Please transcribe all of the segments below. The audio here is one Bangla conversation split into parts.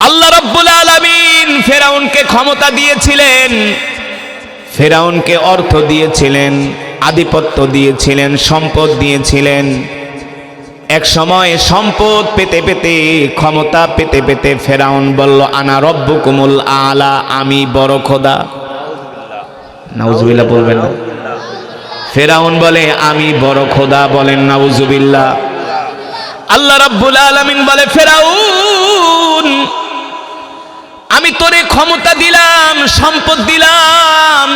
আল্লাহ রাব্বুল আলামিন ফেরাউনকে ক্ষমতা দিয়েছিলেন, ফেরাউনকে অর্থ দিয়েছিলেন, আধিপত্য দিয়েছিলেন, সম্পদ দিয়েছিলেন। এক সময় সম্পদ পেতে পেতে, ক্ষমতা পেতে পেতে ফেরাউন বলল, আনা রব্বুকুমুল আলা, আমি বড় খোদা। নাউজুবিল্লাহ বলবেন না। ফেরাউন বলে আমি বড় খোদা, বলেন নাউজুবিল্লাহ। আল্লাহ রাব্বুল আলামিন বলে, ফেরাউন আমি তোরে ক্ষমতা দিলাম, সম্পদ দিলাম,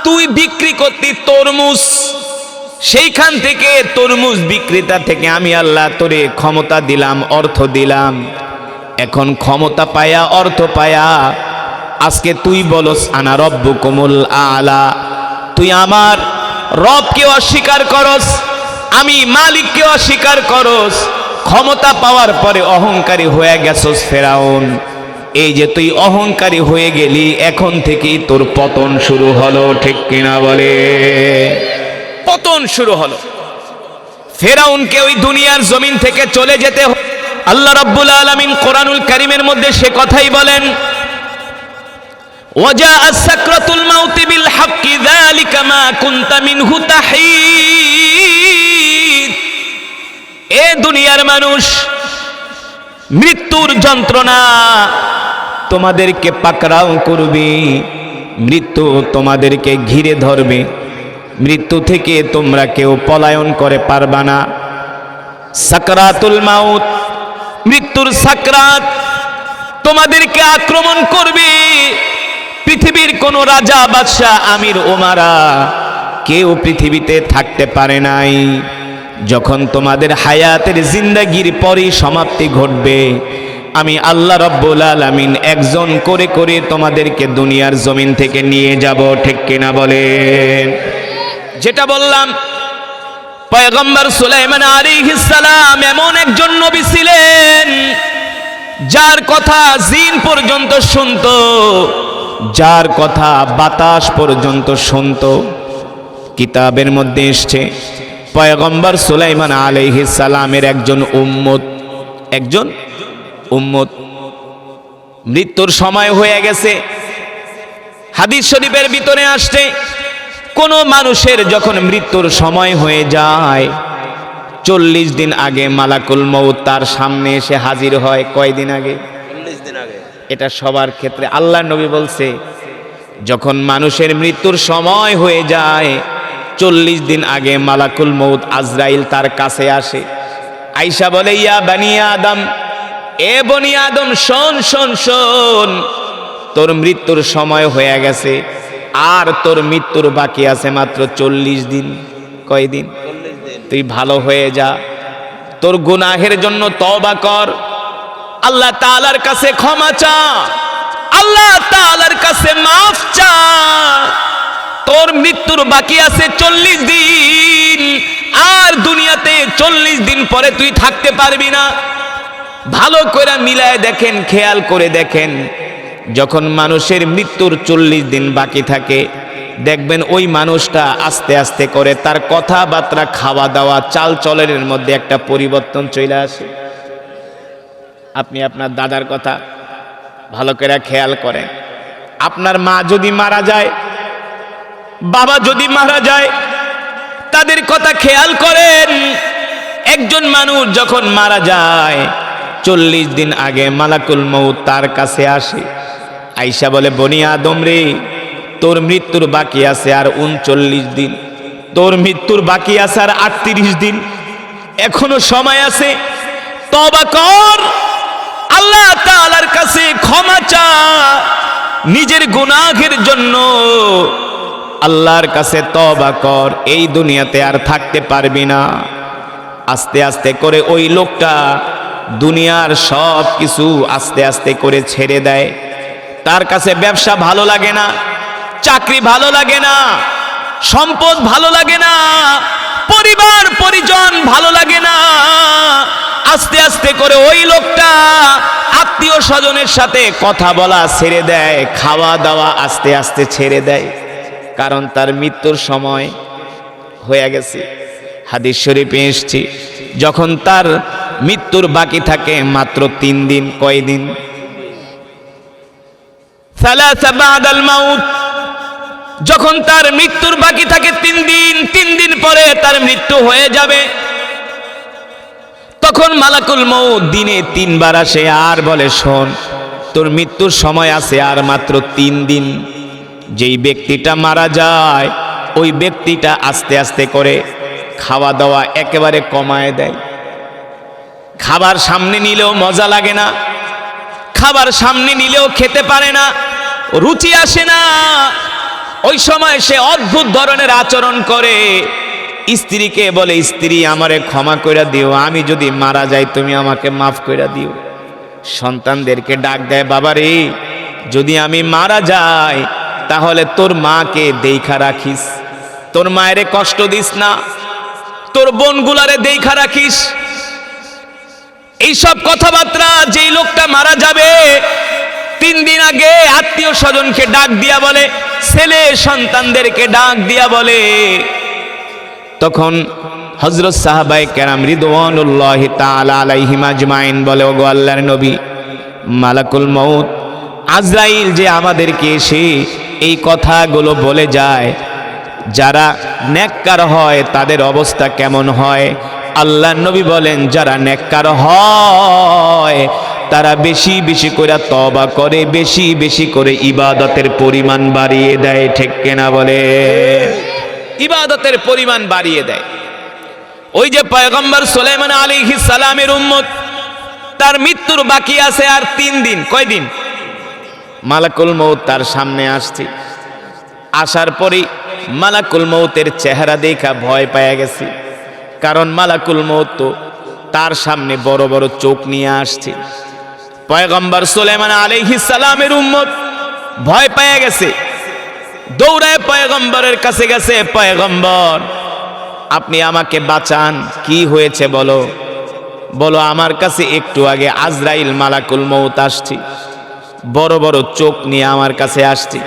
তুই বিক্রি করতি তরমুজ, সেইখান থেকে তরমুজ বিক্রেতা থেকে আমি আল্লাহ তোরে ক্ষমতা দিলাম, অর্থ দিলাম। এখন ক্ষমতা পায়া, অর্থ পায়া, আজকে তুই বলস আনা রব্বুকুমুল আলা, তুই আমার রবকে অস্বীকার করস, আমি মালিককে অস্বীকার করস। ক্ষমতা পাওয়ার পরে অহংকারী হয়ে গেছস ফেরাউন। এই যে তুই অহংকারী হয়ে গেলি, এখন থেকেই তোর পতন শুরু হলো, ঠিক কিনা বলে? পতন শুরু হলো। ফেরাউনকে ওই দুনিয়ার জমিন থেকে চলে যেতে হলো। আল্লাহ রাব্বুল আলামিন কোরআনুল কারীমের মধ্যে সে কথাই বলেন, ওয়াজাআত সাকরাতুল মাউতি বিল হাক্কি যালিকা মা কুনতা মিনহু তাহিদ। এ দুনিয়ার মানুষ, মৃত্যুর যন্ত্রণা তোমাদেরকে পাকড়াও করবে, মৃত্যু তোমাদেরকে ঘিরে ধরবে, মৃত্যু থেকে তোমরা কেউ পলায়ন করে পারবা না। সাকরাতুল মাউত, মৃত্যুর সাকরাত তোমাদেরকে আক্রমণ করবে। পৃথিবীর কোন রাজা, বাদশাহ, আমির, ওমারা কেউ পৃথিবীতে থাকতে পারে নাই। যখন তোমাদের হায়াতের জিন্দেগির পরই সমাপ্তি ঘটবে, আমি আল্লাহ রাব্বুল আলামিন একজন করে করে তোমাদেরকে দুনিয়ার জমিন থেকে নিয়ে যাব, ঠিক কিনা বলেন? যেটা বললাম, পয়গম্বর সুলাইমান আলাইহিস সালাম এমন একজন নবী ছিলেন যার কথা জিন পর্যন্ত শুনতো, যার কথা বাতাস পর্যন্ত শুনতো। কিতাবের মধ্যে এসেছে পয়গম্বর সুলাইমান আলাইহিস সালামের একজন উম্মত মৃত্যুর সময় হয়ে গেছে। হাদিস শরীফের ভিতরে আসছে, কোন মানুষের যখন মৃত্যুর সময় হয়ে যায়, 40 দিন আগে মালাকুল মউত তার সামনে এসে হাজির হয়। কয়দিন আগে? 40 দিন আগে। এটা সবার ক্ষেত্রে। আল্লাহ নবী বলছে, যখন মানুষের মৃত্যুর সময় হয়ে যায়, 40 দিন আগে মালাকুল মউত আজরাইল তার কাছে আসে। আয়েশা বলে, ইয়া বানি আদম, এ বনি আদম, শোন শোন শোন, তোর মৃত্যুর সময় হয়ে গেছে, আর তোর মৃত্যুর বাকি আছে মাত্র 40 দিন। কয়দিন? 40 দিন। তুই ভালো হয়ে যা, তোর গুনাহের জন্য তওবা কর, আল্লাহ তাআলার কাছে ক্ষমা চা, আল্লাহ তাআলার কাছে মাফ চা। তোর মৃত্যুর বাকি আছে 40 দিন, আর দুনিয়াতে 40 দিন পরে তুই থাকতে পারবি না। ভালো করে মিলায় দেখেন, খেয়াল করে দেখেন, যখন মানুষের মৃত্যুর 40 দিন বাকি থাকে, দেখবেন ওই মানুষটা আস্তে আস্তে করে তার কথাবার্তা, খাওয়া দাওয়া, চাল চলনের মধ্যে একটা পরিবর্তন চলে আসে। আপনি আপনার দাদার কথা ভালো করে খেয়াল করেন। আপনার মা যদি মারা যায়, বাবা যদি মারা যায়, তাদের কথা খেয়াল করেন। একজন মানুষ যখন মারা যায়, 40 দিন আগে মালাকুল মউত তার কাছে আসে। আয়েশা বলে, বনি আদম রে, তোর মৃত্যুর বাকি আছে আর 39 দিন, তোর মৃত্যুর বাকি আছে আর 38 দিন, এখনো সময় আছে, তওবা কর, আল্লাহ তাআলার কাছে ক্ষমা চা, নিজের গুনাহের জন্য আল্লাহর কাছে তওবা কর, এই দুনিয়াতে আর থাকতে পারবি না। আস্তে আস্তে করে ওই লোকটা দুনিয়ার সব কিছু আস্তে আস্তে করে ছেড়ে দেয়। তার কাছে ব্যবসা ভালো লাগে না, চাকরি ভালো লাগে না, সম্পদ ভালো লাগে না, পরিবার পরিজন ভালো লাগে না। আস্তে আস্তে করে ওই লোকটা আত্মীয় স্বজনের সাথে কথা বলা ছেড়ে দেয়, খাওয়া দাওয়া আস্তে আস্তে ছেড়ে দেয়, কারণ তার মৃত্যুর সময় হয়ে গেছে। হাদিস শরীফে এসেছে, যখন তার মৃত্যুর বাকি থাকে মাত্র 3 দিন। কয়দিন? সালাসা বাদাল মাউত, যখন তার মৃত্যুর বাকি থাকে 3 দিন পরে তার মৃত্যু হয়ে যাবে, তখন মালাকুল মউত দিনে 3 বার আসে আর বলে, শোন, তোর মৃত্যুর সময় আছে আর মাত্র 3 দিন। যেই ব্যক্তিটা মারা যায় ওই ব্যক্তিটা আস্তে আস্তে করে খাওয়া দাওয়া একেবারে কমায় দেয়। খাবার সামনে নিলেও মজা লাগে না, খাবার সামনে নিলেও খেতে পারে না, রুচি আসে না। ওই সময় সে অদ্ভুত ধরনের আচরণ করে। স্ত্রীকে বলে, স্ত্রী, আমারে ক্ষমা কইরা দিও, আমি যদি মারা যাই তুমি আমাকে মাফ কইরা দিও। সন্তানদেরকে ডাক দেয়, বাবারে, যদি আমি মারা যাই তাহলে তোর মাকে দেইখা রাখিস, তোর মায়েরে কষ্ট দিস না, তোর বোনগুলারে দেইখা রাখিস। এইসব কথাবার্তা যেই লোকটা মারা যাবে 3 দিন আগে আত্মীয় স্বজনকে ডাক দিয়া বলে, ছেলে সন্তানদেরকে ডাক দিয়া বলে। তখন হযরত সাহাবায়ে কেরাম রিদওয়ানুল্লাহি তাআলা আলাইহিম আজমাইন বলে, ওগো আল্লাহর নবী, মালাকুল মউত আজরাইল যে আমাদেরকে এসে এই কথাগুলো বলে যায়, যারা নেককার হয় তাদের অবস্থা কেমন হয়? আল্লাহর নবী বলেন, যারা নেককার হয় তারা বেশি বেশি করে তওবা করে, বেশি বেশি করে ইবাদতের পরিমাণ বাড়িয়ে দেয়। ঠিক কিনা বলে? ইবাদতের পরিমাণ বাড়িয়ে দেয়। ওই যে পয়গম্বর সুলাইমান আলাইহিস সালামের উম্মত, তার মৃত্যুর বাকি আছে আর 3 দিন। কয়দিন? মালাকুল মউত তার সামনে আসছে। আসার পরেই মালাকুল মউতের চেহারা দেখা ভয় পেয়ে গেছে, কারণ মালাকুল মউত তো তার সামনে বড় বড় চোখ নিয়ে আসছে। পয়গম্বর সুলাইমান আলাইহিস সালামের উম্মত ভয় পেয়ে গেছে, দৌড়ায় পয়গম্বরের কাছে গেছে, পয়গম্বর, আপনি আমাকে বাঁচান, কি হয়েছে বলো, বলো। আমার কাছে একটু আগে আজরাইল মালাকুল মউত আসছে, বড় বড় চোখ নিয়ে আমার কাছে আসছে,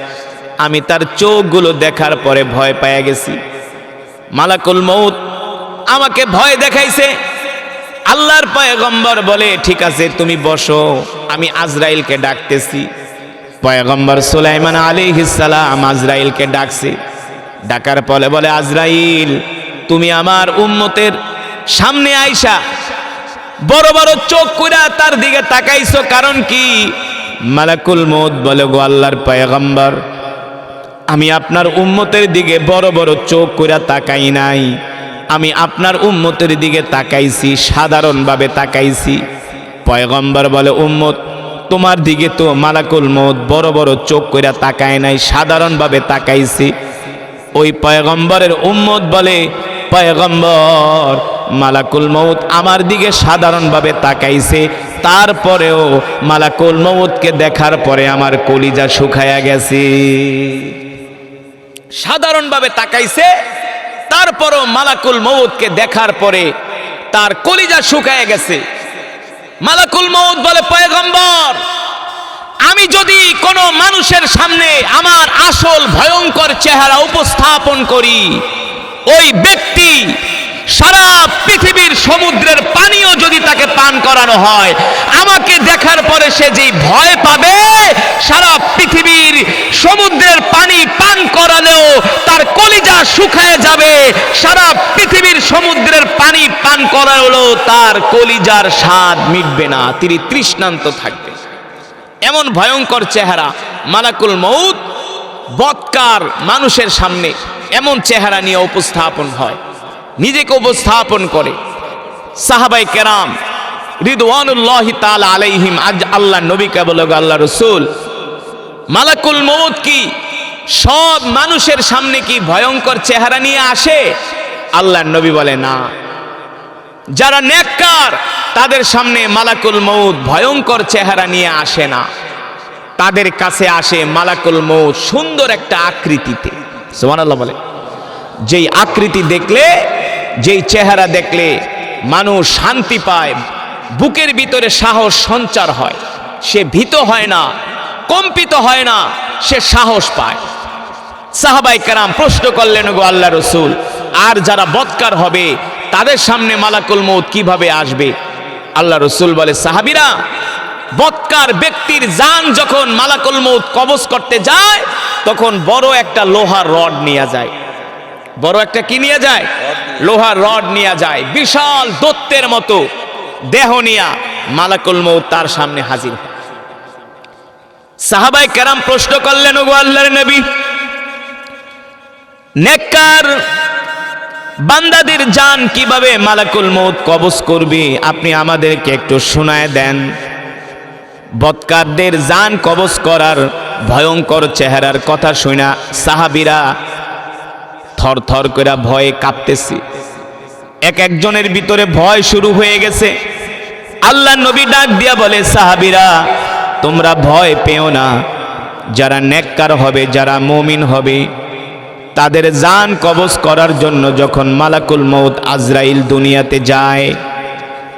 আমি তার চোখগুলো দেখার পরে ভয় পেয়ে গেছি। মালাকুল মউত আমাকে ভয় দেখাইছে। আল্লাহর পয়গম্বর বলে, ঠিক আছে তুমি বসো, আমি আজরাইলকে ডাকতেছি। পয়গম্বর সুলাইমান আলাইহিস সালাম আজরাইলকে ডাকছে। ডাকার পরে বলে, আজরাইল, তুমি আমার উম্মতের সামনে আইসা বড় বড় চোখ কইরা তার দিকে তাকাইছো, কারণ কি? মালাকুল মউত বলে, গো আল্লাহর পয়গম্বর, আমি আপনার উম্মতের দিকে বড় বড় চোখ কইরা তাকাই নাই, আমি আপনার উম্মতের দিকে তাকাইছি, সাধারণভাবে তাকাইছি। পয়গম্বর বলে, উম্মত, তোমার দিকে তো মালাকুল মউত বড় বড় চোখ কইরা তাকায় নাই, সাধারণভাবে তাকাইছি। ওই পয়গম্বরের উম্মত বলে, পয়গম্বর, মালাকুল মউত আমার দিকে সাধারণভাবে তাকাইছে, তারপরেও মালাকুল মউতকে দেখার পরে আমার কলিজা শুকায়া গেছে। সাধারণভাবে তাকাইছে, তারপরও মালাকুল মউতকে দেখার পরে তার কলিজা শুকায়া গেছে। মালাকুল মউত বলে, পয়গম্বর, আমি যদি কোনো মানুষের সামনে আমার আসল ভয়ঙ্কর চেহারা উপস্থাপন করি, ওই ব্যক্তি সারা পৃথিবীর সমুদ্রের পানিও যদি তাকে পান করানো হয়, আমাকে দেখার পরে সে যেই ভয় পাবে, সারা পৃথিবীর সমুদ্রের পানি পান করালেও তার কলিজা শুকায় যাবে, সারা পৃথিবীর সমুদ্রের পানি পান করালেও তার কলিজার স্বাদ মিটবে না, তিনি তৃষ্ণান্ত থাকবে। এমন ভয়ঙ্কর চেহারা মালাকুল মউত বৎকার মানুষের সামনে এমন চেহারা নিয়ে উপস্থাপন হয়, নিজেকে উপস্থাপন করে। সাহাবায়ে কেরাম রিদওয়ানুল্লাহি তাআলা আলাইহিম আজ আল্লাহ নবীকে বলে, আল্লাহ রাসূল, মালাকুল মউত কি সব মানুষের সামনে কি ভয়ঙ্কর চেহারা নিয়ে আসে? আল্লাহর নবী বলে, না, যারা নেককার তাদের সামনে মালাকুল মউত ভয়ঙ্কর চেহারা নিয়ে আসে না, তাদের কাছে আসে মালাকুল মউত সুন্দর একটা আকৃতিতে। সুবহানাল্লাহ বলে। যেই আকৃতি দেখলে, যেই চেহারা দেখলে মানুষ শান্তি পায়, বুকের ভিতরে সাহস সঞ্চার হয়, সে ভীত হয় না, কম্পিত হয় না, সে সাহস পায়। সাহাবায়ে কেরাম প্রশ্ন করলেন, গো আল্লাহ রাসূল, আর যারা বৎকার হবে তাদের সামনে মালাকুল মউত কিভাবে আসবে? আল্লাহ রাসূল বলে, সাহাবীরা, বৎকার ব্যক্তির জান যখন মালাকুল মউত কবজ করতে যায় তখন বড় একটা লোহার রড নিয়ে যায়। বড় একটা কি নিয়ে যায়? লোহার রড নিয়ে যায়। বিশাল দৈত্যের মতো দেহ নিয়া মালাকুল মউত তার সামনে হাজির হয়। সাহাবায়ে কেরাম প্রশ্ন করলেন, ওগো আল্লাহর নবী, নেককার বান্দাদের জান কিভাবে মালাকুল মউত কবজ করবে? আপনি আমাদেরকে একটু শোনায় দেন। বৎকারদের জান কবজ করার ভয়ঙ্কর চেহারার কথা শুনা সাহাবীরা থর থর করে ভয়ে কাঁপতেছে। এক একজনের ভিতরে ভয় শুরু হয়ে গেছে। আল্লাহ নবী ডাক দিয়া বলে, সাহাবীরা তোমরা ভয় পেও না। যারা নেককার হবে, যারা মুমিন হবে, তাদের জান কবজ করার জন্য যখন মালাকুল মউত আজরাইল দুনিয়াতে যায়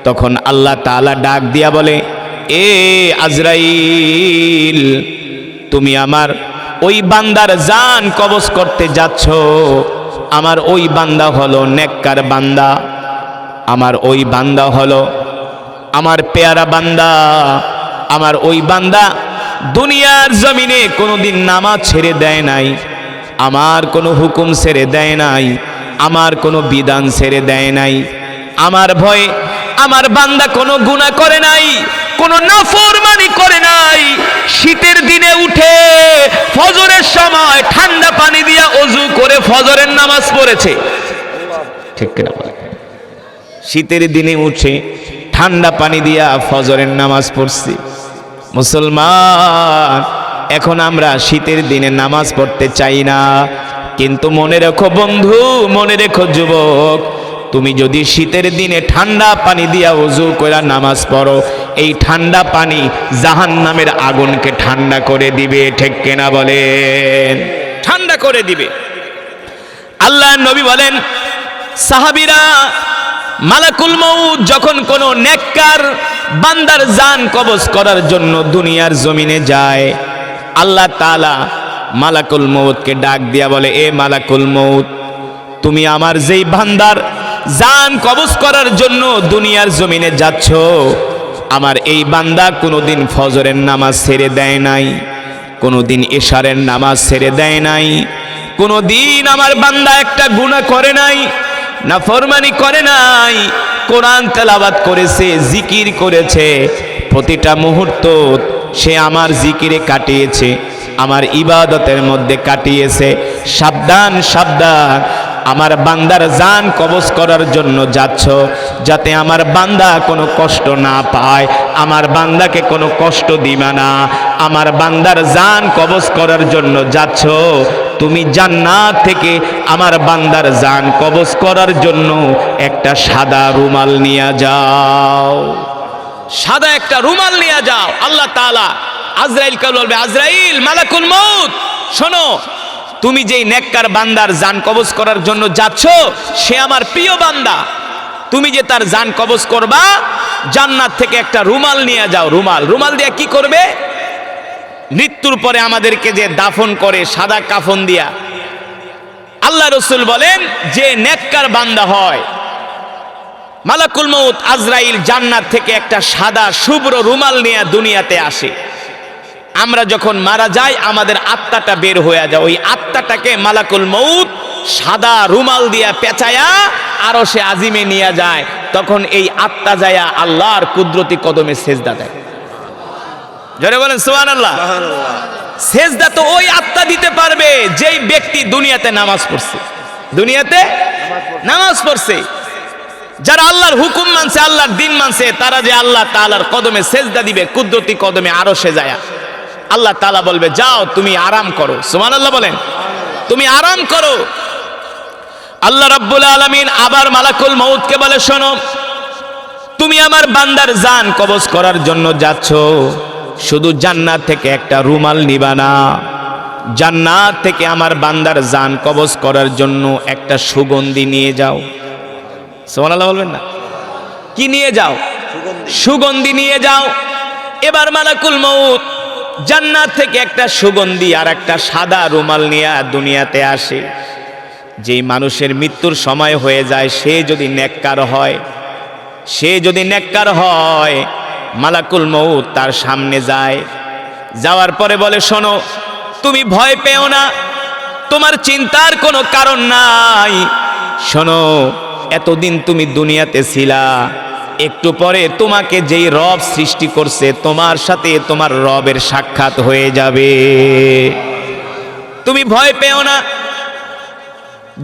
তখন আল্লাহ তাআলা ডাক দিয়া বলে, এ আজরাইল, তুমি আমার ওই বান্দার জান কবজ করতে যাচ্ছ। আমার ওই বান্দা হলো নেককার বান্দা, আমার ওই বান্দা হলো আমার পেয়ারা বান্দা। আমার ওই বান্দা দুনিয়ার জমিনে কোনোদিন নামাজ ছেড়ে দেয় নাই, আমার কোনো হুকুম ছেড়ে দেয় নাই, আমার কোনো বিধান ছেড়ে দেয় নাই। আমার ভয়ে আমার বান্দা কোনো গুনাহ করে নাই, কোনো নাফরমানি করে নাই। শীতের দিনে উঠে ফজরের সময় ঠান্ডা পানি দিয়া ওযু করে ফজরের নামাজ পড়েছে। ঠিক কিনা বলেন? শীতের দিনে উঠে ঠান্ডা পানি দিয়া ফজরের নামাজ পড়ছি। মুসলমান, এখন আমরা শীতের দিনে নামাজ পড়তে চাই না, কিন্তু মনে রেখো বন্ধু, মনে রেখো যুবক, তুমি যদি শীতের দিনে ঠান্ডা পানি দিয়া ওযু করে নামাজ পড়ো, এই ঠান্ডা পানি জাহান্নামের আগুনকে ঠান্ডা করে দিবে। ঠিক কিনা বলেন? ঠান্ডা করে দিবে। আল্লাহ নবী বলেন, সাহাবীরা মালাকুল মউত যখন কোন নেককার বান্দার জান কবজ করার জন্য দুনিয়ার জমিনে যায়, আল্লাহ তাআলা মালাকুল মউতকে ডাক দিয়া বলে, এ মালাকুল মউত, তুমি আমার যেই বান্দার জান কবজ করার জন্য দুনিয়ার জমিনে যাচ্ছ, আমার এই বান্দা কোনোদিন ফজরের নামাজ ছেড়ে দেয় নাই, কোনোদিন ইশারের নামাজ ছেড়ে দেয় নাই, কোনোদিন আমার বান্দা একটা গুনাহ করে নাই, নাফরমানি করে নাই, কোরআন তেলাওয়াত করেছে, জিকির করেছে, প্রতিটা মুহূর্ত সে আমার জিকিরে কাটিয়েছে, আমার ইবাদতের মধ্যে কাটিয়েছে। সাবধান সাবধান, আমার বান্দার জান কবজ করার জন্য যাচ্ছ, যাতে আমার বান্দা কোনো কষ্ট না পায়, আমার বান্দাকে কোনো কষ্ট দিবা না। আমার বান্দার জান কবজ করার জন্য যাচ্ছ, তুমি জান্নাত থেকে আমার বান্দার জান কবজ করার জন্য একটা সাদা রুমাল নিয়ে যাও, সাদা একটা রুমাল নিয়ে যাও। আল্লাহ তাআলা আজরাইলকে বলবে, আজরাইল, মালাকুল মউত, শোনো, তুমি যেই নেককার বান্দার জান কবজ করার জন্য যাচ্ছ, সে আমার প্রিয় বান্দা, তুমি যে তার জান কবজ করবা, জান্নাত থেকে একটা রুমাল নিয়ে যাও। রুমাল, রুমাল দিয়ে কি করবে? মৃত্যুর পরে আমাদেরকে যে দাফন করে সাদা কাফন দিয়া, আল্লাহ রাসূল বলেন, যে নেককার বান্দা হয়, মালাকুল মউত আজরাইল জান্নাত থেকে একটা সাদা শুভ্র রুমাল নিয়ে দুনিয়াতে আসে। আমরা যখন মারা যাই, আমাদের আত্মাটা বের হয়ে যায়, ওই আত্মাটাকে মালাকুল মউত সাদা রুমাল দিয়া পেঁচায়া আরশে আজিমে নিয়ে যায়। তখন এই আত্মা যায়া আল্লাহর কুদরতি কদমে সেজদা দেয়। জোরে বলেন সুবহানাল্লাহ। সেজদা তো ওই আত্মা দিতে পারবে যেই ব্যক্তি দুনিয়াতে নামাজ পড়ছে, দুনিয়াতে নামাজ পড়ছে। যারা আল্লাহর হুকুম মানছে, আল্লাহর দ্বীন মানছে, তারা যে আল্লাহ তাআলার কদমে সেজদা দিবে, কুদরতি কদমে আরশে যায়া, আল্লাহ তাআলা বলবে, যাও তুমি আরাম করো। সুবহানাল্লাহ বলেন, তুমি আরাম করো। আল্লাহ রাব্বুল আলামিন আবার মালাকুল মউতকে বলে, শোনো, তুমি আমার বান্দার জান কবজ করার জন্য যাচ্ছ, শুধু জান্নাত থেকে একটা রুমাল নিবা না, জান্নাত থেকে আমার বান্দার জান কবজ করার জন্য একটা সুগন্ধি নিয়ে যাও। সুবহানাল্লাহ বলবেন না? কি নিয়ে যাও? সুগন্ধি নিয়ে যাও। এবার মালাকুল মউত জান্নাত থেকে একটা সুগন্ধি আর একটা সাদা রুমাল নিয়ে দুনিয়াতে আসে। যেই মানুষের মৃত্যুর সময় হয়ে যায়, সে যদি নেককার হয়, সে যদি নেককার হয়, মালাকুল মউত তার সামনে যায়, যাওয়ার পরে বলে, শোনো, তুমি ভয় পেও না, তোমার চিন্তার কোনো কারণ নাই। শোনো, এতদিন তুমি দুনিয়াতে ছিলা, একটু পরে তোমাকে যেই রব সৃষ্টি করছে তোমার সাথে তোমার রবের সাক্ষাৎ হয়ে যাবে, তুমি ভয় পেও না।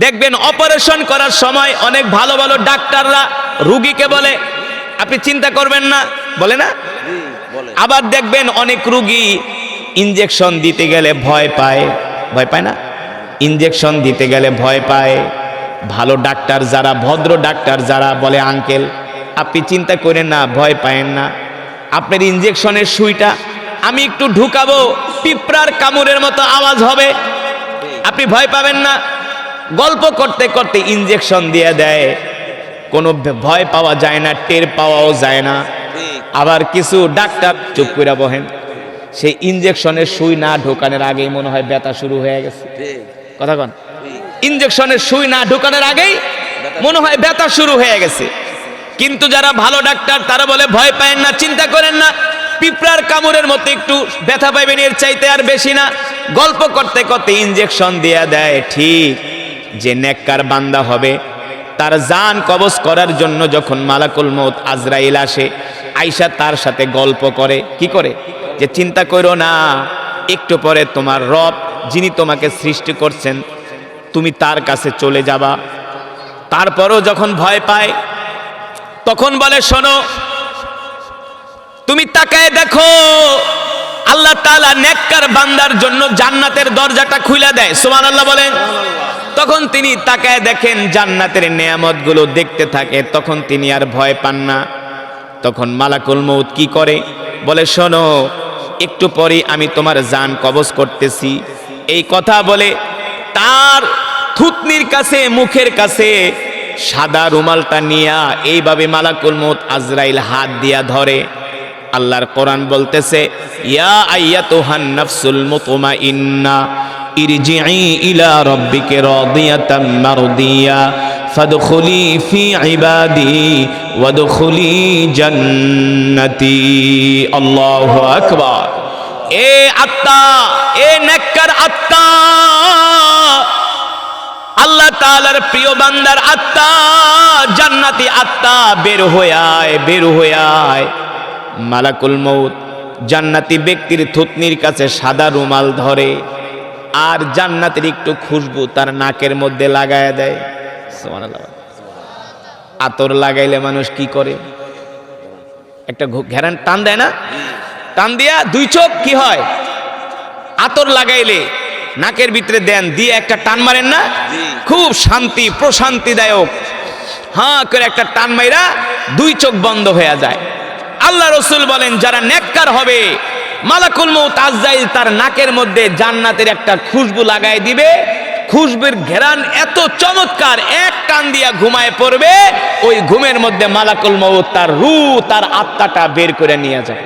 দেখবেন অপারেশন করার সময় অনেক ভালো ভালো ডাক্তাররা রুগীকে বলে আপনি চিন্তা করবেন না, বলে না? আবার দেখবেন অনেক রুগী ইনজেকশন দিতে গেলে ভয় পায়, ভয় পায় না? ইনজেকশন দিতে গেলে ভয় পায়। ভালো ডাক্তার যারা, ভদ্র ডাক্তার যারা বলে, আঙ্কেল আপনি চিন্তা করেন না, ভয় পায়েন না, আপনার ইনজেকশনের সুইটা আমি একটু ঢুকাবো, পিঁপড়ার কামড়ের মতো আওয়াজ হবে, আপনি ভয় পাবেন না। গল্প করতে করতে ইনজেকশন দিয়ে দেয়, কোনো ভয় পাওয়া যায় না, টের পাওয়াও যায় না। আবার কিছু ডাক্তার চুপ করে বহেন, সেই ইনজেকশনের সুই না ঢোকানোর আগেই মনে হয় ব্যথা শুরু হয়ে গেছে, কথা কন? ইনজেকশনের সুই না ঢোকানোর আগেই মনে হয় ব্যথা শুরু হয়ে গেছে। কিন্তু যারা ভালো ডাক্তার তারা বলে ভয় পায়েন না, চিন্তা করেন না, পিঁপড়ার কামড়ের মতো একটু ব্যথা পাইবেন, এর চাইতে আর বেশি না। গল্প করতে করতে ইনজেকশন দিয়ে দেয়। ঠিক যে নেককার বান্দা হবে, তার জান কবজ করার জন্য যখন মালাকুল মউত আজরাইল আসে, আয়েশা তার সাথে গল্প করে, কি করে? যে চিন্তা করো না, একটু পরে তোমার রব যিনি তোমাকে সৃষ্টি করছেন তুমি তার কাছে চলে যাবা। তারপরও যখন ভয় পায় তখন বলে, শোনো, তুমি তাকায় দেখো, আল্লাহ তাআলা নেককার বান্দার জন্য জান্নাতের দরজাটা খুলে দেয়, সুবহানাল্লাহ বলেন। তখন তিনি তাকায় দেখেন, জান্নাতের নেয়ামতগুলো দেখতে থাকে, তখন তিনি আর ভয় পান না। তখন মালাকুল মউত কি করে? বলে, শোনো, একটু পরে আমি তোমার জান কবজ করতেছি। এই কথা বলে তার থুতনির কাছে, মুখের কাছে সাদা রুমালটা নিয়া এইভাবে মালাকুল মউত আজরাইল হাত দিয়া ধরে। আল্লাহর কোরআন বলতেছে, ইয়া আইয়াতুহান নাফসুল মুতমাইন্না ইরজিই ইলা রাব্বিকা রাদিয়াতাম মারদিয়া ফাদখুলি ফি ইবাদি ওয়াদখুলি জান্নাতি। আল্লাহু আকবার। এ আত্মা, এ নেককার আত্মা, আল্লাহ তাআলার প্রিয় বান্দার আত্মা, জান্নাতি আত্মা, বের হয়ে আয়, বের হয়ে আয়। মালাকুল মউত জান্নাতি ব্যক্তির থুতনির কাছে সাদা রুমাল ধরে আর জান্নাতের একটু খুশবু তার নাকের মধ্যে লাগায় দেয়। সুবহানাল্লাহ। আতর লাগাইলে মানুষ কি করে? একটা ঘেরান টান দেয় না? টান দিয়া দুই চোখ কি হয়? আতর লাগাইলে নাকের ভিতরে দেন দিয়ে একটা টান মারেন না, খুব শান্তি, প্রশান্তিদায়ক। হ্যাঁ করে একটা টান মাইরা দুই চোখ বন্ধ হয়ে যায়। আল্লাহ রাসূল বলেন, যারা নেককার হবে, মালাকুল মউত আজরাইল তার নাকের মধ্যে জান্নাতের একটা খুশবু লাগায় দিবে। খুশবুর ঘেরান এত চমৎকার, এক টান দিয়া ঘুমায় পড়বে, ওই ঘুমের মধ্যে মালাকুল মউত তার রূহ, তার আত্মাটা বের করে নিয়ে যায়।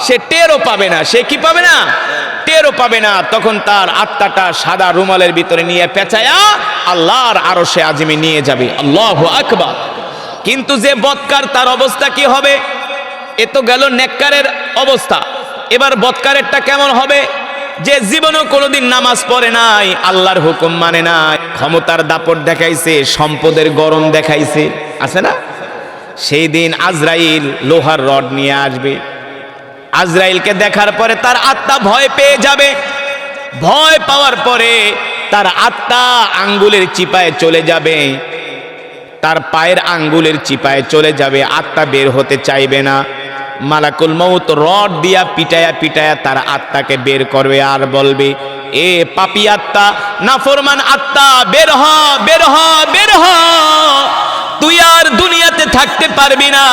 সে টেরও পাবে না। সে কি পাবে না? টেরও পাবে না। তখন তার আত্মাটা সাদা রুমালের ভিতরে নিয়ে পেঁচায়া আল্লাহর আরশে আজিমে নিয়ে যাবে। আল্লাহু আকবার। কিন্তু যে বদকার, তার অবস্থা কি হবে? এ তো গেল নেককারের অবস্থা। এবার বদকারেরটা কেমন হবে? যে জীবনেও কোনোদিন নামাজ পড়ে নাই, আল্লাহর হুকুম মানে নাই, ক্ষমতার দাপট দেখাইছে, সম্পদের গরম দেখাইছে, আছে না? সেই দিন আজরাইল লোহার রড নিয়ে আসবে। আজরাইলকে দেখার পরে তার আত্মা ভয় পেয়ে যাবে। ভয় পাওয়ার পরে তার আত্মা আঙ্গুলের চিপায় চলে যাবে, তার পায়ের আঙ্গুলের চিপায় চলে যাবে। আত্মা বের হতে চাইবে না। মালাকুল মউত রড দিয়া পিটায়া পিটায়া তার আত্মাকে বের করবে আর বলবে, এ পাপী আত্মা, নাফরমান আত্মা, বের হ, বের হ, বের হ, তুই আর দুনিয়াতে থাকতে পারবি না।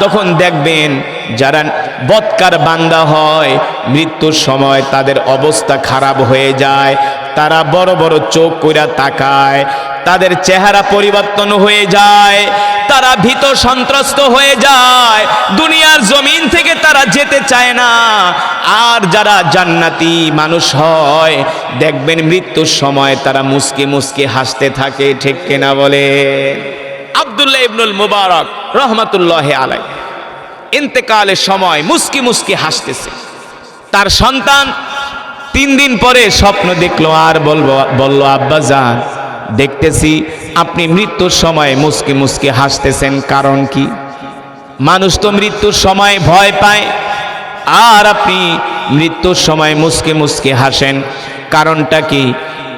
তখন দেখবেন যারা বদকার বান্দা হয়, মৃত্যুর সময় তাদের অবস্থা খারাপ হয়ে যায়। তারা বড় বড় চোখ কইরা তাকায়, তাদের চেহারা পরিবর্তন হয়ে যায়, তারা ভীত সন্ত্রস্ত হয়ে যায়, দুনিয়ার জমিন থেকে তারা যেতে চায় না। আর যারা জান্নাতি মানুষ হয়, দেখবেন মৃত্যুর সময় তারা মুস্কি মুস্কি হাসতে থাকে। ঠিক কিনা বলে? আব্দুল্লাহ ইবনুল মুবারক রাহমাতুল্লাহি আলাইহি ইন্তেকালের সময় মুস্কি মুস্কি হাসতেছে। তার সন্তান 3 দিন পরে স্বপ্ন দেখলো আর বলল আব্বা জান, দেখতেছি আপনি মৃত্যুর সময় মুস্কি মুস্কি হাসতেছেন, কারণ কি? মানুষ তো মৃত্যুর সময় ভয় পায়, আর আপনি মৃত্যুর সময় মুস্কি মুস্কি হাসেন, কারণটা কি?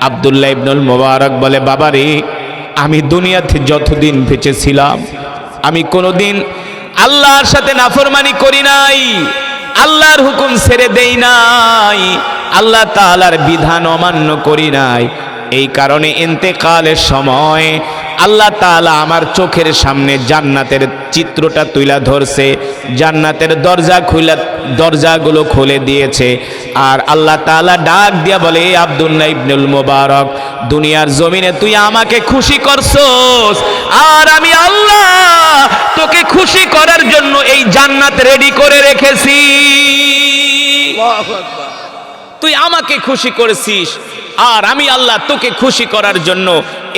আব্দুল্লাহ ইবনুল মুবারক বলে, বাবা রে, আমি দুনিয়াতে যতদিন বেঁচে ছিলাম আমি কোনোদিন আল্লাহর সাথে নাফরমানি করি নাই, আল্লাহর হুকুম ছেড়ে দেই নাই, আল্লাহ তাআলার বিধান অমান্য করি নাই। এই কারণে ইন্তেকালের সময় আল্লাহ তাআলা আমার চোখের সামনে জান্নাতের চিত্রটা তুলে ধরছে, জান্নাতের দরজাগুলো খুলে দিয়েছে। আর আল্লাহ তাআলা ডাক দিয়া বলে, আব্দুল্লাহ ইবনুল মুবারক, দুনিয়ার জমিনে তুই আমাকে খুশি করছস, আর আমি আল্লাহ তোকে খুশি করার জন্য এই জান্নাত রেডি করে রেখেছি। তুই আমাকে খুশি করেছিস, আর আমি আল্লাহ তোকে খুশি করার জন্য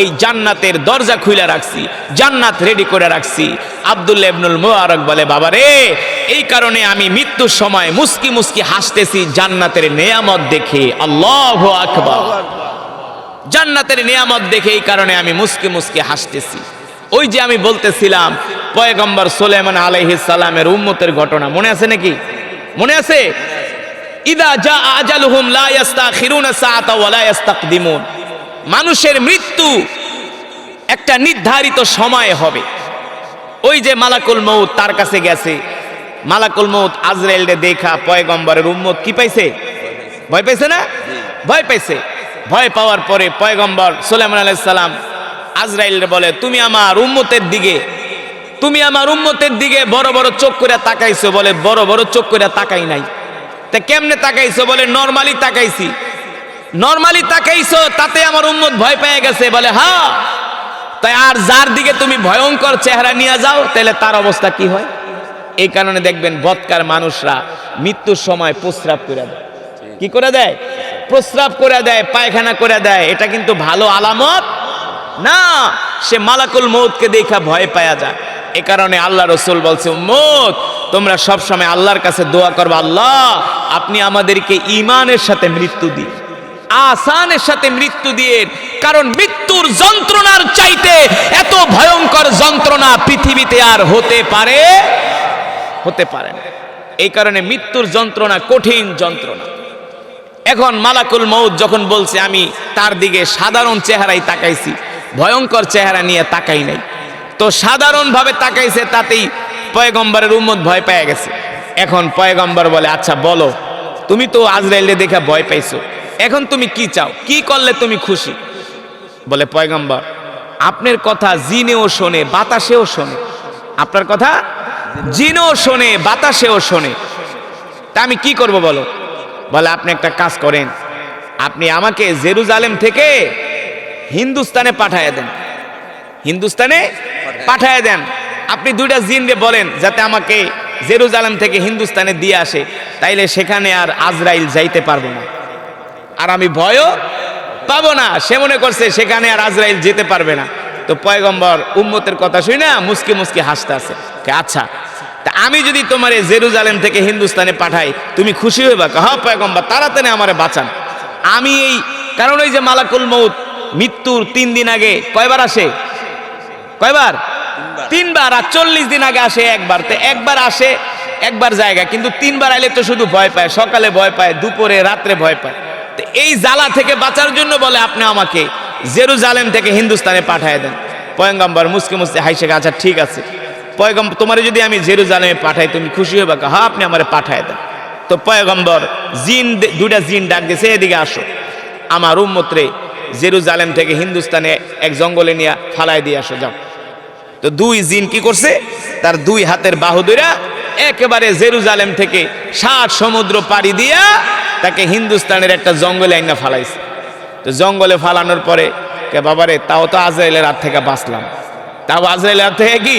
এই জান্নাতের দরজা খুলে রাখছি, জান্নাত রেডি করে রাখছি। আব্দুল্লাহ ইবনুল মুবারক বলে, বাবা রে, এই কারণে আমি মৃত্যুর সময় মুস্কি মুস্কি হাসতেছি জান্নাতের নেয়ামত দেখে। আল্লাহু আকবার। জান্নাতের নেয়ামত দেখে এই কারণে আমি মুস্কি মুস্কি হাসতেছি। ওই যে আমি বলতেছিলাম পয়গম্বর সুলাইমান আলাইহিস সালামের উম্মতের ঘটনা, মনে আছে নাকি? মনে আছে? ইদা জা আজালুহুম লা ইস্তাখিরুনা সাআতা ওয়া লা ইস্তাকদিমুন। মানুষের মৃত্যু একটা নির্ধারিত সময়ে হবে। ওই যে মালাকুল মউত তার কাছে গেছে, মালাকুল মউত আজরাইলকে দেখা পয়গম্বরের উম্মত কি পাইছে? ভয় পাইছে না? ভয় পাইছে। ভয় পাওয়ার পরে পয়গম্বর সুলাইমান আলাইহিস সালাম আজরাইলকে বলে, তুমি আমার উম্মতের দিকে বড় বড় চোখ করে তাকাইছো। বলে, বড় বড় চোখ করে তাকাই নাই। তা কেমনে তাকাইছো? বলে, নরমালি তাকাইছি। নরমালি তাকাইছো, তাতে আমার উম্মত ভয় পেয়ে গেছে। বলে, হ্যাঁ। তাই আর যার দিকে তুমি ভয়ঙ্কর চেহারা নিয়ে যাও, তাহলে তার অবস্থা কি হয়? এই কারণে দেখবেন বদকার মানুষরা মৃত্যুর সময় প্রস্রাব করে দেয়। কি করে দেয়? প্রস্রাব করে দেয়, পায়খানা করে দেয়। এটা কিন্তু ভালো আলামত না। সে মালাকুল মউতকে দেখা ভয় পাওয়া যায়। এ কারণে আল্লাহ রসুল বলছে, উম্মত, তোমরা সব সময় আল্লাহর কাছে দোয়া করবে, আল্লাহ আপনি আমাদেরকে ঈমানের সাথে মৃত্যু দিন, আসানের সাথে মৃত্যু দিয়ে। কারণ মৃত্যুর যন্ত্রণার চাইতে এত ভয়ঙ্কর যন্ত্রণা পৃথিবীতে আর হতে পারে না। এই কারণে মৃত্যুর যন্ত্রণা কঠিন যন্ত্রণা। এখন মালাকুল মউত যখন বলছে, আমি তার দিকে সাধারণ চেহারায় তাকাইছি, ভয়ঙ্কর চেহারা নিয়ে তাকাই নাই। তো সাধারণভাবে তাকাইছে, তাতেই পয়গম্বরের উম্মত ভয় পেয়ে গেছে। এখন পয়গম্বর বলে, আচ্ছা বলো, তুমি তো আজরাইলে দেখে ভয় পাইছো, এখন তুমি কি চাও? কি করলে তুমি খুশি? বলে, পয়গম্বর, আপনার কথা জিনেও শোনে, বাতাসেও শোনে। আপনার কথা জিনেও শোনে, বাতাসেও শোনে। তা আমি কি করব বলো? বলে, আপনি একটা কাজ করেন, আপনি আমাকে জেরুজালেম থেকে হিন্দুস্তানে পাঠায় দেন। হিন্দুস্তানে পাঠায় দেন। আপনি 2টা জিনকে বলেন যাতে আমাকে জেরুজালেম থেকে হিন্দুস্তানে দিয়ে আসে, তাইলে সেখানে আর আজরাইল যাইতে পারবো না, আর আমি ভয়ও পাবো না। সে মনে করছে সেখানে আর আজরাইল যেতে পারবে না। তো পয়গম্বর উম্মতের কথা শুই না মুস্কি মুস্কি হাসতে আছে। আচ্ছা, তা আমি যদি তোমার জেরুজালেম থেকে হিন্দুস্তানে পাঠাই, তুমি খুশি হইবা? হ্যাঁ পয়গম্বর, তাড়াতাড়ি আমারে বাঁচান। আমি এই কারণ ওই যে মালাকুল মউত মৃত্যুর 3 দিন আগে কয়বার আসে? কয়বার? 3 বার। আর 40 দিন আগে আসে একবার। তো একবার আসে, একবার জায়গা, কিন্তু 3 বার আইলে তো শুধু ভয় পায়, সকালে ভয় পায়, দুপুরে, রাত্রে ভয় পায়। তো এই জ্বালা থেকে বাঁচার জন্য বলে, আপনি আমাকে জেরুজালেম থেকে হিন্দুস্তানে পাঠায় দেন। পয়গম্বর মুস্কি মুস্কি হাইসে, আচ্ছা ঠিক আছে পয়গম্বর, তোমারে যদি আমি জেরুজালেমে পাঠাই তুমি খুশি হইবা? হ্যাঁ, আপনি আমারে পাঠায় দেন। তো পয়গম্বর 2টা জিন ডাক দিয়েছে, এদিকে আসো, আমার উম্মতরে জেরুজালেম থেকে হিন্দুস্তানে এক জঙ্গলে নিয়ে ফালায় দিয়ে আসো, যাও। তো 2 জিন কি করছে? তার 2 হাতের বাহু ধইরা একেবারে জেরুজালেম থেকে 7 সমুদ্র পাড়ি দিয়া তাকে হিন্দুস্তানের একটা জঙ্গলে আইনা ফালাইছে। তো জঙ্গলে ফালানোর পরে, কে বাবারে, তাও তো আজরাইলের হাত থেকে বাঁচলাম, তাও আজরাইলের হাত থেকে কি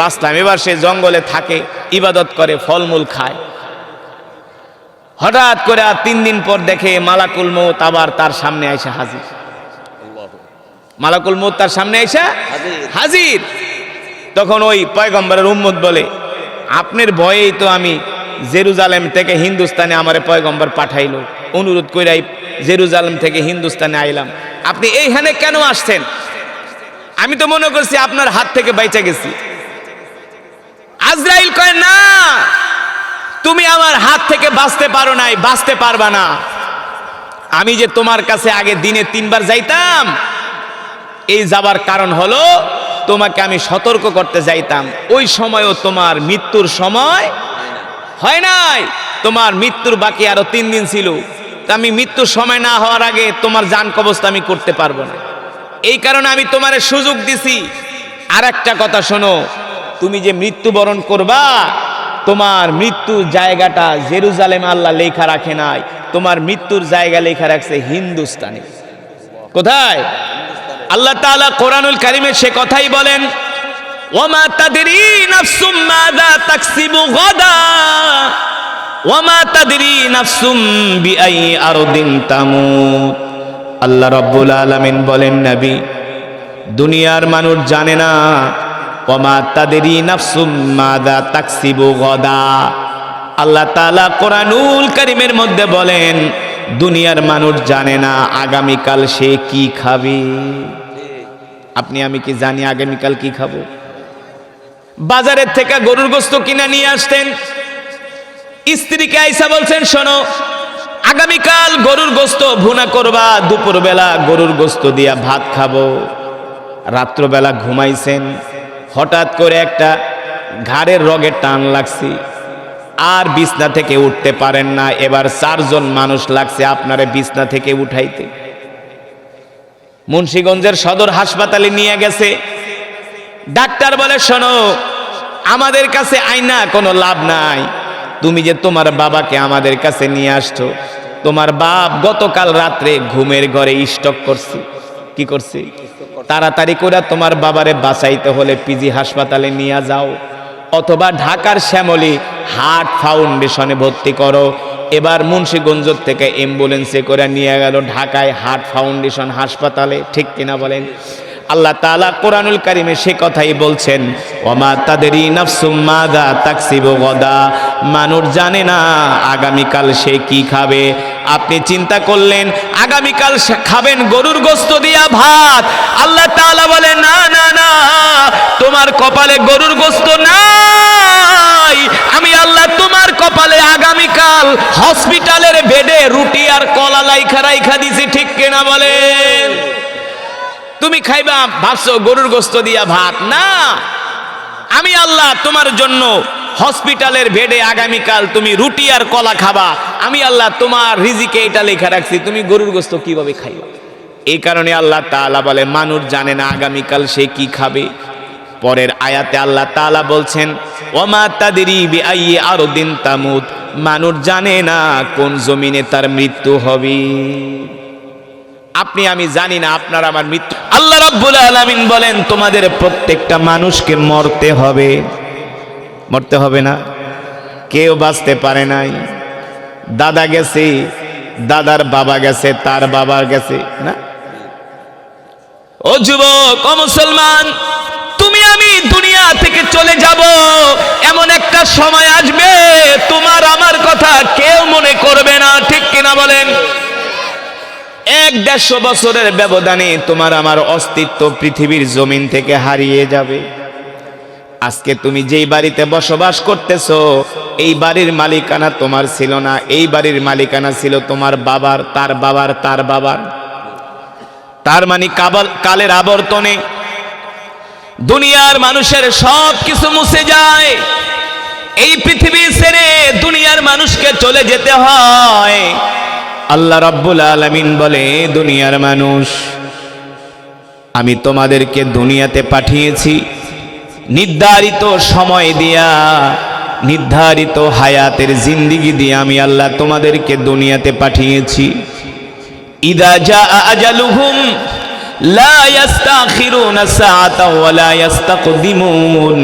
বাঁচলাম। এবার সে জঙ্গলে থাকে, ইবাদত করে, ফলমূল খায়। হঠাৎ করে 3 দিন পর দেখে মালাকুল মউত আবার তার সামনে আইসা হাজির। মালাকুল মউত তার সামনে আইসা হাজির। তখন ওই পয়গম্বরের উম্মত বলে, আপনার ভয়েই তো আমি জেরুজালেম থেকে হিন্দুস্তানে আমারে পয়গম্বর পাঠাইলো, অনুরোধ কইরাই জেরুজালেম থেকে হিন্দুস্তানে আইলাম। আপনি এইখানে কেন আসছেন? আমি তো মনে করছি আপনার হাত থেকে বাইচা গেছি। আজরাইল কয় না, তুমি আমার হাত থেকে বাঁচতে পারো নাই, বাঁচতে পারবা না। আমি যে তোমার কাছে আগে দিনে 3 বার যাইতাম, এই যাবার কারণ হলো তোমাকে আমি সতর্ক করতে যাইতাম। ওই সময়ও তোমার মৃত্যুর সময় হয় নাই, তোমার মৃত্যুর বাকি আরো 3 দিন ছিল। তা আমি মৃত্যুর সময় না হওয়ার আগে তোমার জান কবজ আমি করতে পারবো না, এই কারণে আমি তোমারে সুযোগ দিছি। আর একটা কথা শোনো, তুমি যে মৃত্যুবরণ করবা, তোমার মৃত্যুর জায়গাটা জেরুজালেম আল্লাহ লেখা রাখে নাই, তোমার মৃত্যুর জায়গা লেখা রাখছে হিন্দুস্তানে। কোথায়? আল্লাহ তাআলা কোরআনুল কারীমে সে কথাই বলেন, ওয়ামা তাদরি নাফসুম মাযা তাকসিবু গাদা ওয়ামা তাদরি নাফসুম বিআই আরদিন তামুত। আল্লাহ রাব্বুল আলামিন বলেন, নবী, দুনিয়ার মানুষ জানে না ওয়ামা তাদরি নাফসুম মাযা তাকসিবু গাদা। আল্লাহ তাআলা কোরআনুল কারীমের মধ্যে বলেন, দুনিয়ার মানুষ জানে না আগামীকাল সে কি খাবে। আপনি আমি কি জানি আগামীকাল কি খাবো? বাজারের থেকে গরুর গোশত কিনে নিয়ে আসতেন, স্ত্রীকে আইসা বলছেন, শোনো, আগামীকাল গরুর গোশত ভুনা করবা, দুপুরবেলা গরুর গোশত দিয়া ভাত খাবো। রাত্রবেলা ঘুমাইছেন, হঠাৎ করে একটা ঘাড়ের রগের টান লাগছে, আর বিছনা থেকে উঠতে পারেন না। এবার 4 জন মানুষ লাগছে আপনারে বিছনা থেকে উঠাইতে। মুন্সিগঞ্জের সদর হাসপাতালে নিয়ে গেছে। ডাক্তার বলে, শোনো, আমাদের কাছে আইনা কোনো লাভ নাই। তুমি যে তোমার বাবাকে আমাদের কাছে নিয়ে আসছো, তোমার বাপ গতকাল রাত্রে ঘুমের ঘরে স্ট্রোক করছে। কি করছে? তাড়াতাড়ি করে তোমার বাবারে বাঁচাইতে হলে পিজি হাসপাতালে নিয়ে যাও, অথবা ঢাকার শ্যামলী হার্ট ফাউন্ডেশনে ভর্তি করো। এবার মুন্সিগঞ্জ থেকে অ্যাম্বুলেন্সে করে নিয়ে গেল ঢাকায় হার্ট ফাউন্ডেশন হাসপাতালে। ঠিক কিনা বলেন? আল্লাহ তাআলা কোরআনুল কারীমে সে কথাই বলছেন, ওয়ামা তাদরি নাফসুম মাযা তাকসিবু গাদা। মানুষ জানে না আগামীকাল সে কি খাবে। আপনি চিন্তা করলেন আগামীকাল খাবেন গরুর গোশত দিয়া ভাত। আল্লাহ তাআলা বলে, না না না, তোমার কপালে গরুর গোশত নাই। আমি আল্লাহ তোমার কপালে আগামীকাল হসপিটালের বেডে রুটি আর কলা রাইখা দিছি। ঠিক কিনা বলেন? তুমি খাইবা ভাবছো গরুর গোশত দিয়া ভাত, না, আমি আল্লাহ তোমার জন্য হসপিটালের বেডে আগামীকাল তুমি রুটি আর কলা খাবা। আমি আল্লাহ তোমার রিজিকে এটা লেখা রাখছি, তুমি গরুর গোশত কিভাবে খাইবা। এই কারণে আল্লাহ তাআলা বলে, মানুষ জানে না আগামীকাল সে কি খাবে। পরের আয়াতে আল্লাহ তাআলা বলছেন, ওয়ামা তাদরি বিআইয়ি আরদিন তামুত। মানুষ জানে না কোন জমিনে তার মৃত্যু হবে। আপনি আমি জানি না আপনার আমার মৃত্যু। আল্লাহ রাব্বুল আলামিন বলেন, তোমাদের প্রত্যেকটা মানুষকে মরতে হবে। মরতে হবে না? কেউ বাঁচতে পারে নাই। দাদা গেছে, দাদার বাবা গেছে, তার বাবা গেছে না। ও যুবক, ও মুসলমান, তুমি আমি দুনিয়া থেকে চলে যাব, এমন একটা সময় আসবে তোমার আমার কথা কেউ মনে করবে না। ঠিক কিনা বলেন? 1-150 বছরের ব্যবধানে তোমার আমার অস্তিত্ব পৃথিবীর জমিন থেকে হারিয়ে যাবে। আজকে তুমি যেই বাড়িতে বসবাস করতেছো, এই বাড়ির মালিকানা তোমার ছিল না, এই বাড়ির মালিকানা ছিল তোমার বাবার, তার বাবার, তার বাবার। তার মানে কালের আবর্তনে দুনিয়ার মানুষের সব কিছু মুছে যায়। এই পৃথিবী ছেড়ে দুনিয়ার মানুষকে চলে যেতে হয়। আল্লাহ রাব্বুল আলামিন বলে, দুনিয়ার মানুষ, আমি তোমাদেরকে দুনিয়াতে পাঠিয়েছি নির্ধারিত সময় দিয়া, নির্ধারিত হায়াতের জিন্দেগি দিয়ে আমি আল্লাহ তোমাদেরকে দুনিয়াতে পাঠিয়েছি। ইদা জাআ আজালুহুম লা ইস্তাখিরুনা সাআতা ওয়া লা ইস্তাকদিমুন।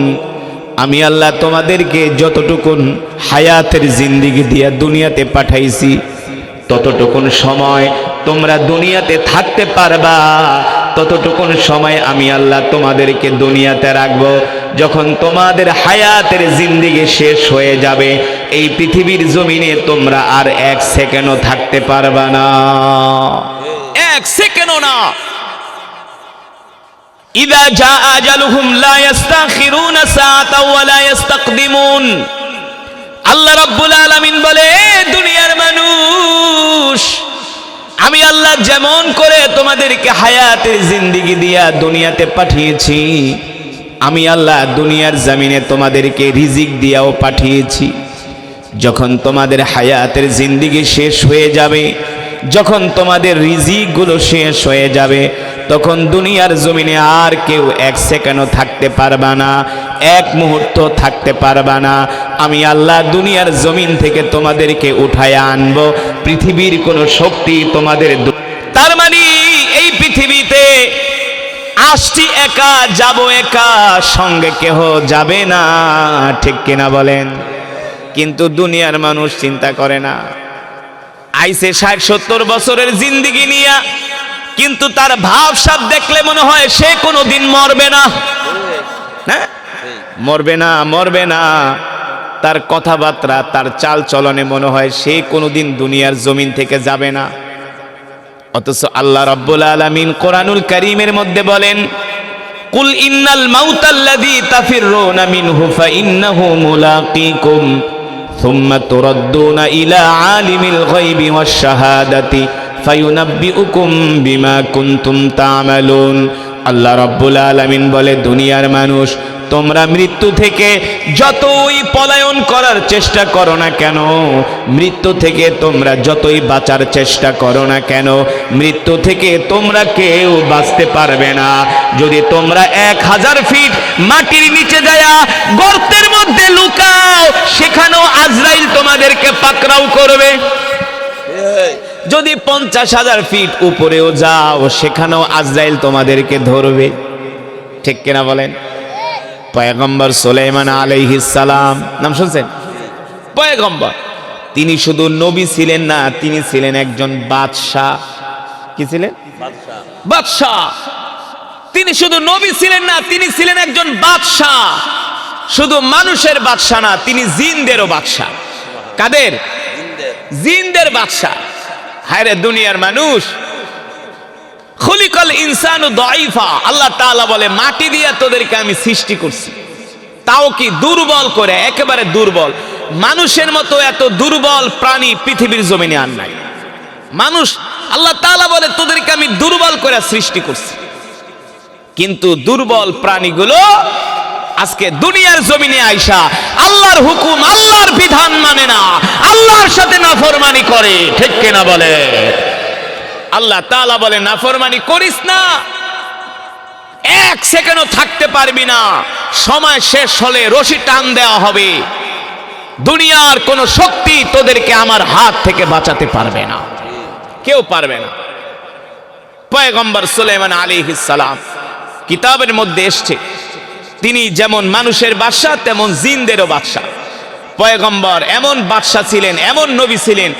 আমি আল্লাহ তোমাদেরকে যতটুকুন হায়াতের জিন্দেগি দিয়া দুনিয়াতে পাঠাইছি, ততটুকুন সময় তোমরা দুনিয়াতে থাকতে পারবা, ততটুকুন সময় আমি আল্লাহ তোমাদেরকে দুনিয়াতে রাখবো। যখন তোমাদের হায়াতের জিন্দেগি শেষ হয়ে যাবে, এই পৃথিবীর জমিনে তোমরা আর এক সেকেন্ডও থাকতে পারবা না, এক সেকেন্ডও না। ইযা জা আজালুহুম লা ইস্তাখিরুনা সাআতাও ওয়া লা ইস্তাকদিমুন। আল্লাহ রাব্বুল আলামিন বলে, দুনিয়ার মানুষ, আমি আল্লাহ যেমন করে তোমাদেরকে হায়াতের জিন্দেগি দিয়া দুনিয়াতে পাঠিয়েছি, আমি আল্লাহ দুনিয়ার জমিনে তোমাদেরকে রিজিক দিয়াও পাঠিয়েছি। যখন তোমাদের হায়াতের জিন্দেগি শেষ হয়ে যাবে, যখন তোমাদের রিজিকগুলো শেষ হয়ে যাবে, তখন দুনিয়ার জমিনে আর কেউ এক সেকেন্ডও থাকতে পারবা না, এক মুহূর্ত থাকতে পারবা না। আমি আল্লাহ দুনিয়ার জমিন থেকে তোমাদেরকে উঠায় আনবো, পৃথিবীর কোনো শক্তি তোমাদের। তার মানে এই পৃথিবীতে আসছি একা, যাব একা, সঙ্গে কেহ যাবে না, ঠিক কিনা বলেন? কিন্তু দুনিয়ার মানুষ চিন্তা করে না। আইসে 60-70 বছরের জিন্দেগি নিয়া, কিন্তু তার ভাবসাব দেখলে মনে হয় সে কোনোদিন মরবে না। হ্যাঁ, মরবে না, মরবে না। তার কথাবার্তা, তার চাল চলনে মনে হয় সে কোনোদিন দুনিয়ার জমিন থেকে যাবে না। অথচ আল্লাহ রাব্বুল আলামিন কোরআনুল কারীমের মধ্যে বলেন, কুল ইন্নাল মাউতাল্লাযী তাফিররুনা মিনহু ফাইন্নাহু মুলাকীকুম সুম্মা তুরাদ্দুনা ইলা আলিমিল গায়বি ওয়াশ শাহাদাতি ফায়ুনাব্বিউকুম বিমা কুনতুম তা'মালুন। আল্লাহ রাব্বুল আলামিন বলে, দুনিয়ার মানুষ, তোমরা মৃত্যু থেকে যতই পলায়ন করার চেষ্টা করো না কেন, মৃত্যু থেকে তোমরা যতই বাঁচার চেষ্টা করো না কেন, মৃত্যু থেকে তোমরা কেউ বাঁচতে পারবে না। যদি তোমরা 1000 ফিট মাটির নিচে যায়া গর্তের মধ্যে লুকাও, সেখানেও আজরাইল তোমাদেরকে পাকড়াও করবে। যদি 50,000 ফিট উপরেও যাও, সেখানেও আজরাইল তোমাদেরকে ধরবে, ঠিক কিনা বলেন? পয়গম্বর সুলাইমান আলাইহিস সালাম, নাম শুনছেন? পয়গম্বর, তিনি শুধু নবী ছিলেন না, তিনি ছিলেন একজন বাদশাহ। কি ছিলেন? বাদশাহ। তিনি শুধু নবী ছিলেন না, তিনি ছিলেন একজন বাদশাহ। শুধু মানুষের বাদশাহ না, তিনি জিনদেরও বাদশাহ। কাদের? জিনদের বাদশাহ। হায় রে দুনিয়ার মানুষ, খুলিকাল ইনসানু দাঈফা। আল্লাহ তাআলা বলে, মাটি দিয়া তোদেরকে আমি সৃষ্টি করছি, তাও কি দুর্বল করে, একেবারে দুর্বল। মানুষের মতো এত দুর্বল প্রাণী পৃথিবীর জমিনে আর নাই। মানুষ, আল্লাহ তাআলা বলে, তোদেরকে আমি দুর্বল করে সৃষ্টি করছি। কিন্তু দুর্বল প্রাণীগুলো আজকে দুনিয়ার জমিনে আইসা আল্লাহর হুকুম, আল্লাহর বিধান মানে না, আল্লাহর সাথে নাফরমানি করে, ঠিক কিনা বলে? আল্লাহ তাআলা বলে, নাফরমানি করিস না, এক সেকেন্ডও থাকতে পারবি না, সময় শেষ হলে রশি টান দেওয়া হবে। দুনিয়ার কোন শক্তি তোদেরকে আমার হাত থেকে বাঁচাতে পারবে না, কেউ পারবে না। পয়গম্বর সুলাইমান আলাইহিস সালাম, কিতাবের মধ্যে এসছে, তিনি যেমন মানুষের বাদশা, তেমন জিনদেরও বাদশা। পয়গম্বর এমন বাদশা ছিলেন, এমন নবী ছিলেন,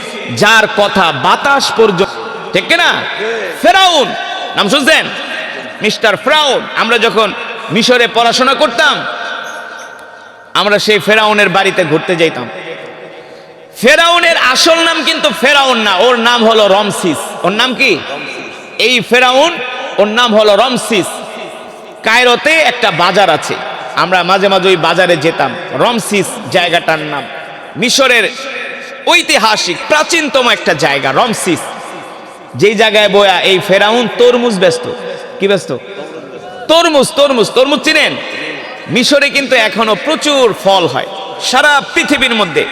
যার কথা বাতাস পর্যন্ত, ঠিক না? ফেরাউন, নাম শুনছেন? মিস্টার ফেরাউন। আমরা যখন মিশরে পড়াশোনা করতাম, আমরা সেই ফেরাউনের বাড়িতে ঘুরতে যাইতাম। ফেরাউনের আসল নাম কিন্তু ফেরাউন না, ওর নাম হলো রমসিস। ওর নাম কি? এই ফেরাউন, ওর নাম হলো রমসিস। কায়রোতে একটা বাজার আছে, আমরা মাঝে মাঝে ওই বাজারে যেতাম। রমসিস জায়গাটার নাম, মিশরের ঐতিহাসিক প্রাচীনতম একটা জায়গা রমসিস। যেই জায়গায় বয়া এই ফেরাউন তরমুজ ব্যস্ত। কি ব্যস্ত? তরমুজ। তরমুজ, তরমুজ চিনেন? মিশরে কিন্তু এখনো প্রচুর ফল হয়। সারা পৃথিবীর মধ্যে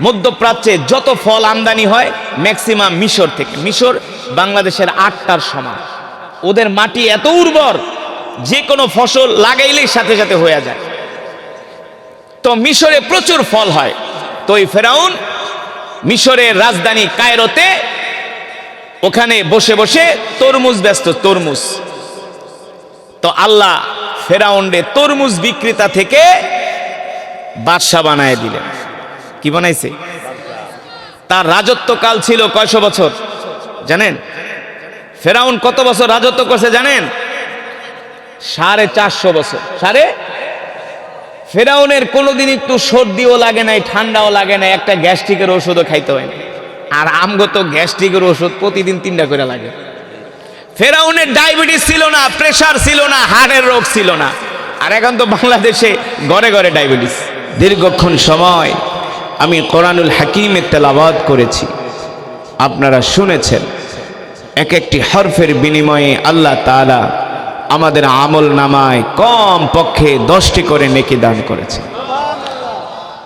মধ্যপ্রাচ্যে যত ফল আমদানি হয়, ম্যাক্সিমাম মিশর থেকে। মিশর বাংলাদেশের 8টার সমান। ওদের মাটি এত উর্বর, যে কোনো ফসল লাগাইলেই সাথে সাথে হয়ে যায়। তো মিশরে প্রচুর ফল হয়। তো এই ফেরাউন মিশরের রাজধানী কায়রোতে ওখানে বসে বসে তরমুজ ব্যস্ত, তরমুজ। তো আল্লাহ ফেরাউনরে তরমুজ বিক্রেতা থেকে বাদশা বানায় দিলেন। কি বানাইছে? তার রাজত্বকাল ছিল কয়শো বছর জানেন? ফেরাউন কত বছর রাজত্ব করছে জানেন? 450 বছর। ফেরাউনের কোনোদিন একটু সর্দিও লাগে নাই, ঠান্ডাও লাগে নাই, একটা গ্যাস্ট্রিকের ওষুধও খাইতে হয় না। আর আমগো তো গ্যাস্ট্রিকের ওষুধ প্রতিদিন 3টা করে লাগে। ফেরাউনের ডায়াবেটিস ছিল না, প্রেসার ছিল না, হার্টের রোগ ছিল না। আর এখন তো বাংলাদেশে ঘরে ঘরে ডায়াবেটিস। দীর্ঘক্ষণ সময় আমি কোরআনুল হাকিমের তেলাওয়াত করেছি, আপনারা শুনেছেন। এক একটি হরফের বিনিময়ে আল্লাহ তাআলা আমাদের আমল নামায় কম পক্ষে 10টি করে নেকি দান করেছে।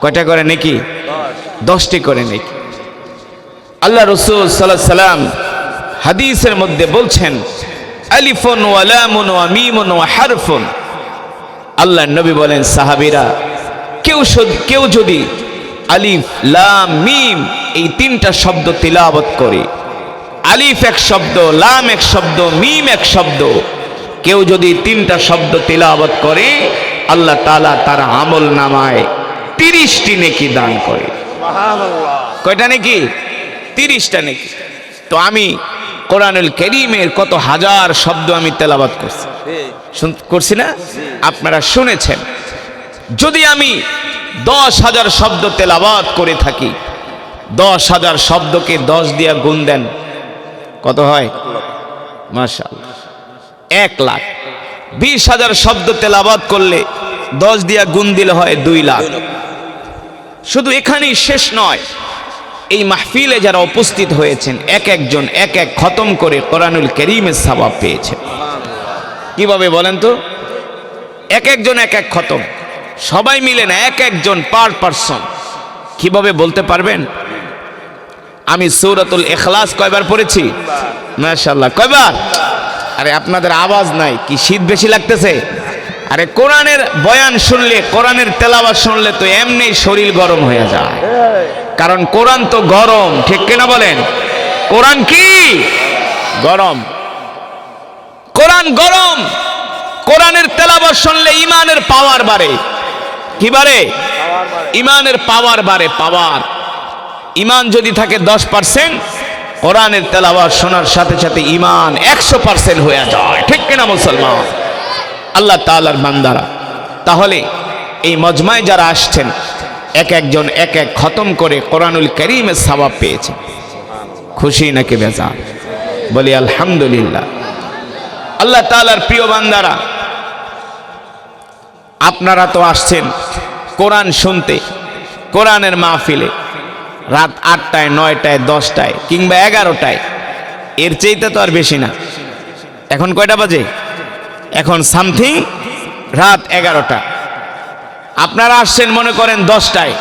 কয়টা করে নেকি? 10টি করে নেকি। আল্লাহ রাসূল সাল্লাল্লাহু আলাইহি সাল্লাম হাদিসের মধ্যে বলছেন, আলিফুন ওয়া লামুন ওয়া মিমুন ওয়া হারফুন। আল্লাহর নবী বলেন, সাহাবীরা, কেউ যদি আলিফ লাম মিম এই 3টা শব্দ তিলাওয়াত করে, আলিফ এক শব্দ, লাম এক শব্দ, মিম এক শব্দ, কেউ যদি 3টা শব্দ তিলাওয়াত করে, আল্লাহ তাআলা তার আমল নামায় 30টি নেকি দান করে। সুবহানাল্লাহ। কয়টা নেকি? 30টা নেকি। তো আমি কোরআনুল কারীমের কত হাজার শব্দ আমি তেলাওয়াত করছি না? আপনারা শুনেছেন। যদি আমি 10,000 শব্দ তেলাওয়াত করে থাকি, 10,000 শব্দকে 10 দিয়ে গুণ দেন, কত হয়? মাশাআল্লাহ, 1 লাখ। 20,000 শব্দ তেলাওয়াত করলে 10 দিয়ে গুণ দিলে হয় 2 লাখ। শুধু এখানেই শেষ নয়, এই মাহফিলে যারা উপস্থিত হয়েছেন এক একজন এক এক খতম করে কোরআনুল কারীমের সওয়াব পেয়েছেন। কিভাবে বলেন তো? এক একজন এক এক খতম, সবাই মিলে না, এক একজন পার পারসন। কিভাবে বলতে পারবেন? আমি সূরাতুল ইখলাস কয়বার পড়েছি? মাশাআল্লাহ, কয়বার? আরে আপনাদের আওয়াজ নাই, কি শীত বেশি লাগতেছে? আরে কোরআনের বয়ান শুনলে, কোরআনের তেলাওয়াত শুনলে তো এমনি শরীর গরম হয়ে যায়। কারণ কোরআন তো গরম, ঠিক কিনা বলেন? কোরআন কি গরম? কোরআন গরম। কোরআনের তেলাওয়াত শুনলে ঈমানের পাওয়ার বাড়ে। কি বাড়ে? ঈমানের পাওয়ার বাড়ে। পাওয়ার। ঈমান যদি থাকে 10%, কোরআনের তেলাওয়াত শোনার সাথে সাথে ঈমান 100% হয়ে যায়, ঠিক কিনা মুসলমান? আল্লাহ তাআলার বান্দারা, তাহলে এই মজমায় যারা আসছেন এক একজন এক এক খতম করে কোরআনুল কারীমের সওয়াব পেয়েছে। খুশি নাকি বেজার? বলি আলহামদুলিল্লাহ। আল্লাহ তাআলার প্রিয় বান্দারা, আপনারা তো আসছেন কোরআন শুনতে, কোরআনের মাহফিলে রাত 8টায় 9টায় 10টায় কিংবা 11টায়, এর চাইতে তো আর বেশি না। এখন কয়টা বাজে? এখন সামথিং রাত 11টা। আপনারা আসছেন মনে করেন 10টায়।